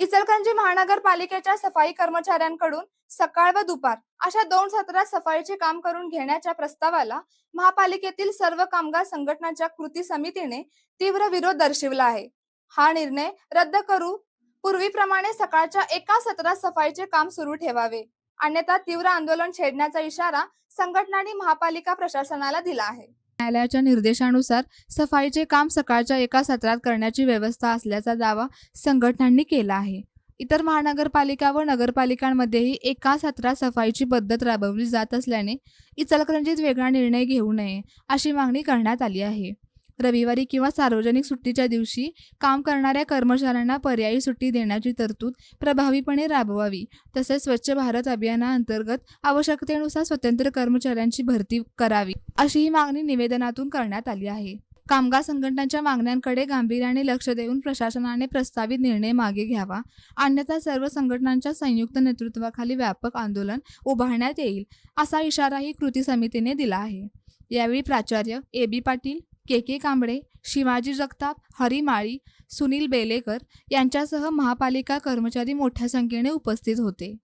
इचलकरंजी महानगरपालिकेच्या सफाई कर्मचाऱ्यांकडून सकाळ व दुपार अशा 2 सत्रात सफाईचे काम करून घेण्याच्या प्रस्तावाला महापालिकेतील सर्व कामगार संघटनांच्या कृती समितीने तीव्र विरोध दर्शविला आहे। हा निर्णय रद्द करू पूर्वीप्रमाणे सकाळच्या एका सत्रात सफाईचे काम सुरू ठेवावे, अन्यथा तीव्र आंदोलन छेडण्याचा इशारा संघटनांनी महापालिका प्रशासनाला दिला आहे। न्यायालयाच्या निर्देशानुसार सफाईचे काम सकाळच्या एका सत्रात करण्याची व्यवस्था असल्याचा दावा संघटनांनी केला आहे। इतर महानगरपालिका व नगरपालिकांमध्येही एका सत्रात सफाईची पद्धत राबवली जात असल्याने इचलकरंजीत वेगळा निर्णय घेऊ नये अशी मागणी करण्यात आली आहे। रविवारी किंवा सार्वजनिक सुट्टीच्या दिवशी काम करणाऱ्या कर्मचाऱ्यांना पर्यायी सुट्टी देण्याची तरतूद प्रभावीपणे राबवावी, तसेच स्वच्छ भारत अभियानाअंतर्गत आवश्यकतेनुसार स्वतंत्र कर्मचाऱ्यांची भरती करावी अशी मागणी निवेदनातून करण्यात आली आहे। कामगार संघटनांच्या मागण्यांकडे गांभीर्याने लक्ष देऊन प्रशासनाने प्रस्तावित निर्णय मागे घ्यावा, अन्यथा सर्व संघटनांच्या संयुक्त नेतृत्वाखाली व्यापक आंदोलन उभारण्यात येईल असा इशाराही कृती समितीने दिला आहे। यावेळी प्राचार्य ए.बी. पाटील, के कांबळे, शिवाजी जगताप, हरी माळी, सुनील बेलेकर यांच्यासह महापालिका कर्मचारी मोठ्या संख्येने उपस्थित होते।